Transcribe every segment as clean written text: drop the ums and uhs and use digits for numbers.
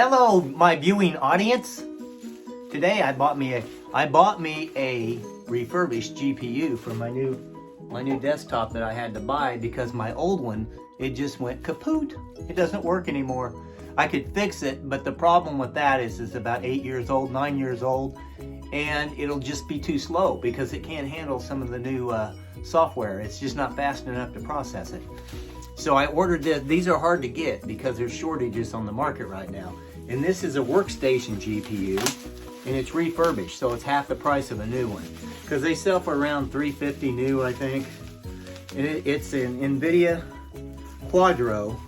Hello, my viewing audience. Today I bought me a refurbished GPU for my new desktop that I had to buy because my old one, it just went kaput. It doesn't work anymore. I could fix it, but the problem with that is it's about 8 years old, 9 years old, and it'll just be too slow because it can't handle some of the new software. It's just not fast enough to process it. So I ordered this. These are hard to get because there's shortages on the market right now. And this is a workstation GPU, and it's refurbished, so it's half the price of a new one. Because they sell for around $350 new, I think. And it's an NVIDIA Quadro,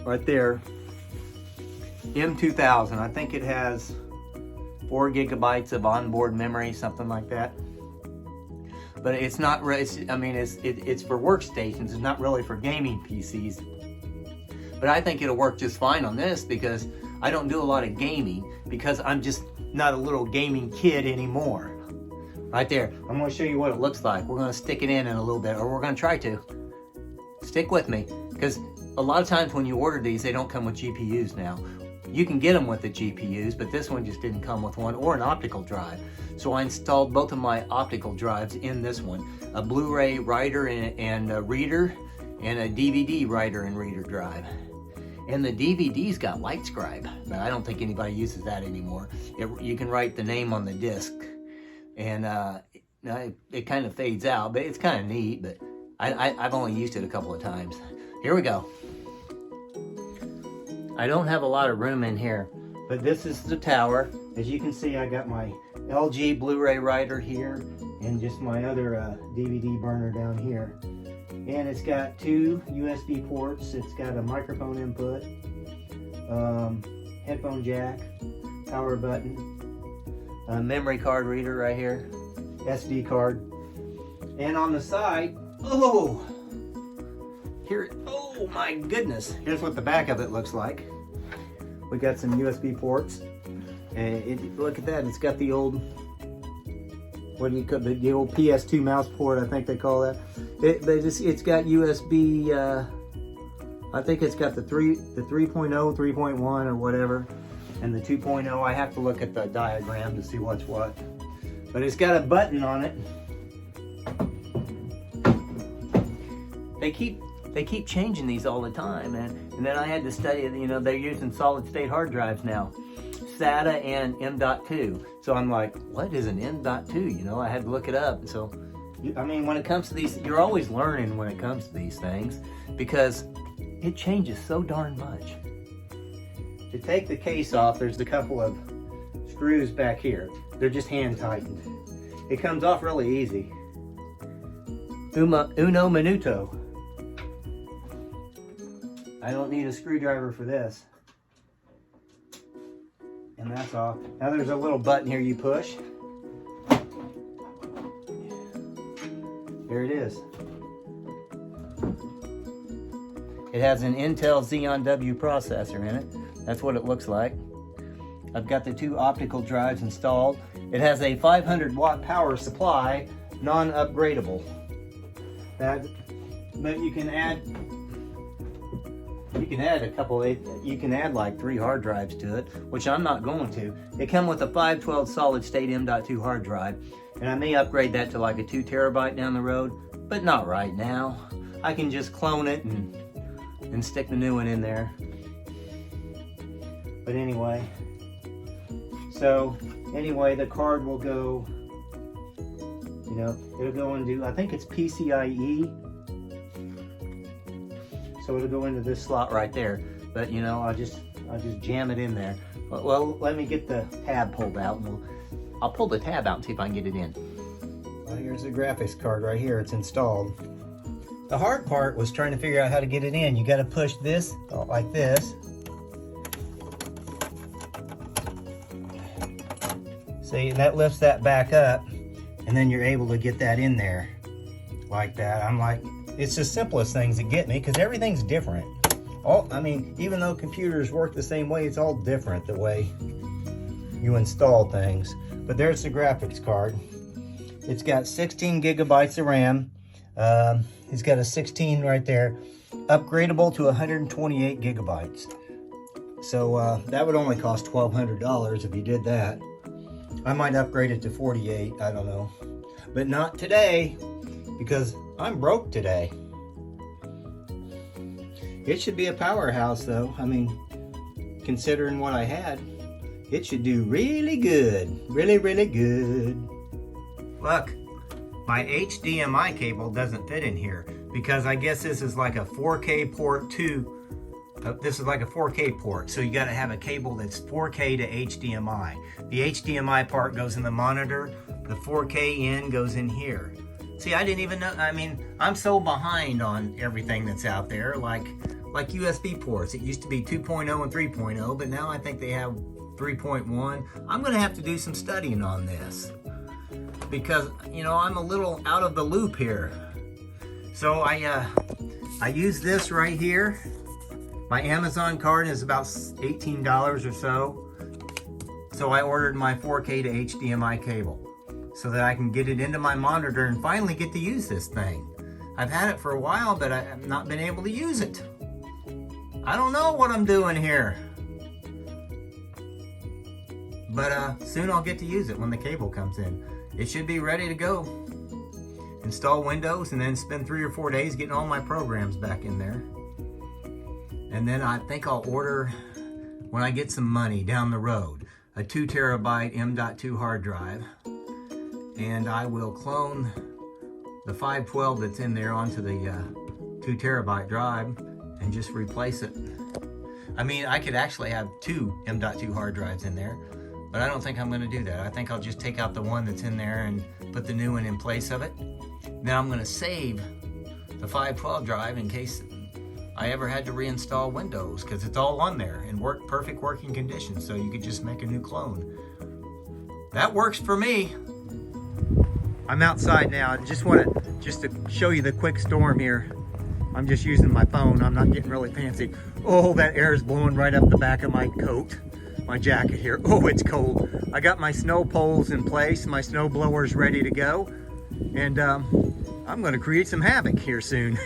right there, M2000. I think it has 4 gigabytes of onboard memory, something like that. But it's not. It's for workstations. It's not really for gaming PCs. But I think it'll work just fine on this because I don't do a lot of gaming because I'm just not a little gaming kid anymore. Right there. I'm going to show you what it looks like. We're going to stick it in a little bit, or we're going to try to. Stick with me, because a lot of times when you order these, they don't come with GPUs now. You can get them with the GPUs, but this one just didn't come with one, or an optical drive. So I installed both of my optical drives in this one. A Blu-ray writer and a reader, and a DVD writer and reader drive. And the DVD's got LightScribe, but I don't think anybody uses that anymore. You can write the name on the disc, and it kind of fades out, but it's kind of neat, but I've only used it a couple of times. Here we go. I don't have a lot of room in here, but this is the tower. As you can see, I got my LG Blu-ray writer here and just my other DVD burner down here. And it's got 2 USB ports. It's got a microphone input, headphone jack, power button, a memory card reader right here, SD card. And on the side, oh my goodness, here's what the back of it looks like. We got some USB ports, and look at that, it's got the old, what do you call the old PS2 mouse port, I think they call that. It's got USB, I think it's got the 3.0, 3.1 or whatever, and the 2.0. I have to look at the diagram to see what's what. But it's got a button on it. They keep changing these all the time, and then I had to study, they're using solid state hard drives now, SATA and M.2. So I'm like, what is an M.2? I had to look it up. So, when it comes to these, you're always learning when it comes to these things because it changes so darn much. To take the case off, there's a couple of screws back here. They're just hand tightened. It comes off really easy. Uno minuto. I don't need a screwdriver for this. And that's off. Now there's a little button here you push. There it is. It has an Intel Xeon W processor in it. That's what it looks like. I've got the 2 optical drives installed. It has a 500 watt power supply, non-upgradable. But you can add like 3 hard drives to it, which I'm not going to. It comes with a 512 solid state M.2 hard drive, and I may upgrade that to like a 2 terabyte down the road, but not right now. I can just clone it and stick the new one in there. But anyway, the card will go, it'll go into, I think it's PCIe. So it'll go into this slot right there. But I'll just jam it in there. Well, let me get the tab pulled out, and I'll pull the tab out and see if I can get it in. Well, here's the graphics card right here. It's installed. The hard part was trying to figure out how to get it in. You got to push this like this. See, that lifts that back up, and then you're able to get that in there like that. I'm like, it's the simplest things that get me because everything's different. Even though computers work the same way, it's all different the way you install things. But there's the graphics card. It's got 16 gigabytes of RAM. It's got a 16 right there. Upgradable to 128 gigabytes. So that would only cost $1,200 if you did that. I might upgrade it to 48, I don't know. But not today, because I'm broke today. It should be a powerhouse though. I mean, considering what I had, it should do really good. Really, really good. Look, my HDMI cable doesn't fit in here because I guess this is like a 4K port too. This is like a 4K port, so you got to have a cable that's 4K to HDMI. The HDMI part goes in the monitor, the 4K in goes in here. See, I didn't even know, I mean, I'm so behind on everything that's out there, like USB ports. It used to be 2.0 and 3.0, but now I think they have 3.1. I'm gonna have to do some studying on this because, you know, I'm a little out of the loop here. So I use this right here. My Amazon card is about $18 or so. So I ordered my 4K to HDMI cable so that I can get it into my monitor and finally get to use this thing. I've had it for a while, but I've not been able to use it. I don't know what I'm doing here. But soon I'll get to use it when the cable comes in. It should be ready to go. Install Windows and then spend 3 or 4 days getting all my programs back in there. And then I think I'll order, when I get some money down the road, a 2 terabyte M.2 hard drive. And I will clone the 512 that's in there onto the 2 terabyte drive and just replace it. I mean, I could actually have 2 M.2 hard drives in there, but I don't think I'm gonna do that. I think I'll just take out the one that's in there and put the new one in place of it. Then I'm gonna save the 512 drive in case I ever had to reinstall Windows, because it's all on there in perfect working condition, so you could just make a new clone. That works for me. I'm outside now. I just to show you the quick storm here. I'm just using my phone. I'm not getting really fancy. Oh, that air is blowing right up the back of my coat, my jacket here. Oh, it's cold. I got my snow poles in place. My snow blower's ready to go. And I'm gonna create some havoc here soon.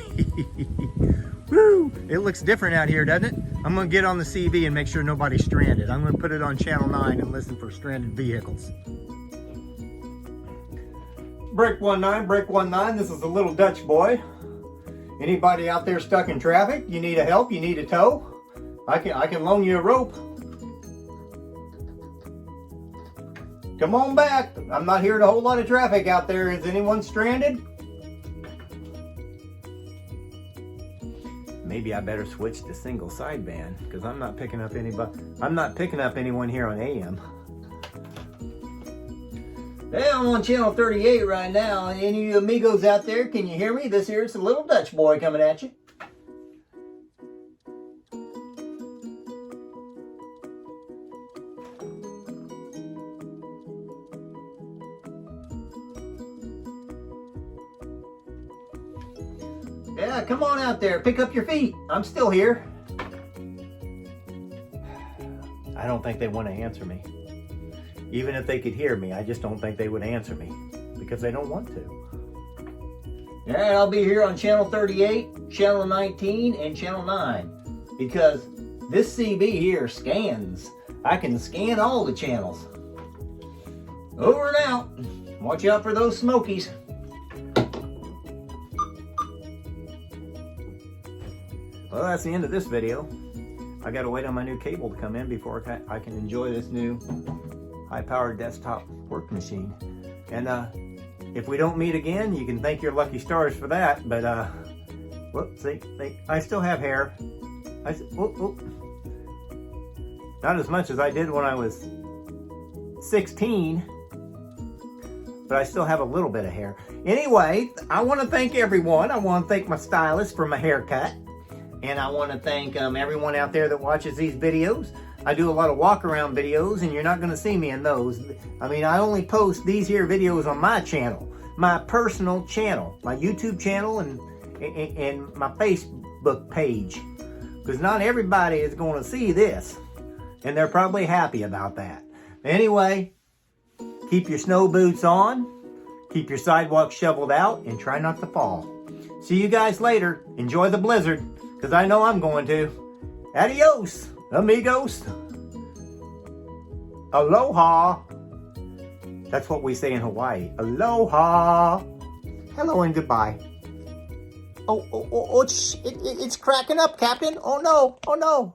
Woo! It looks different out here, doesn't it? I'm gonna get on the CV and make sure nobody's stranded. I'm gonna put it on channel 9 and listen for stranded vehicles. Break 19, break 19. This is a little Dutch boy. Anybody out there stuck in traffic? You need a help? You need a tow? I can loan you a rope. Come on back. I'm not hearing a whole lot of traffic out there. Is anyone stranded? Maybe I better switch to single sideband because I'm not picking up anybody. I'm not picking up anyone here on AM. Hey, I'm on channel 38 right now. Any of you amigos out there, can you hear me? This here is a little Dutch boy coming at you. Yeah, come on out there. Pick up your feet. I'm still here. I don't think they want to answer me. Even if they could hear me, I just don't think they would answer me because they don't want to. All right, I'll be here on channel 38, channel 19, and channel 9 because this CB here scans. I can scan all the channels. Over and out. Watch out for those smokies. Well, that's the end of this video. I gotta wait on my new cable to come in before I can enjoy this new high-powered desktop work machine. And if we don't meet again, you can thank your lucky stars for that. But whoops, see, I still have hair. Not as much as I did when I was 16, but I still have a little bit of hair. Anyway, I want to thank everyone. I want to thank my stylist for my haircut. And I want to thank everyone out there that watches these videos. I do a lot of walk around videos and you're not going to see me in those. I mean, I only post these here videos on my channel, my personal channel, my YouTube channel and my Facebook page. Because not everybody is going to see this. And they're probably happy about that. Anyway, keep your snow boots on, keep your sidewalk shoveled out, and try not to fall. See you guys later. Enjoy the blizzard, because I know I'm going to. Adios. amigos. Aloha. That's what we say in Hawaii. Aloha. Hello and goodbye. Oh, it's cracking up, Captain. Oh no, oh no.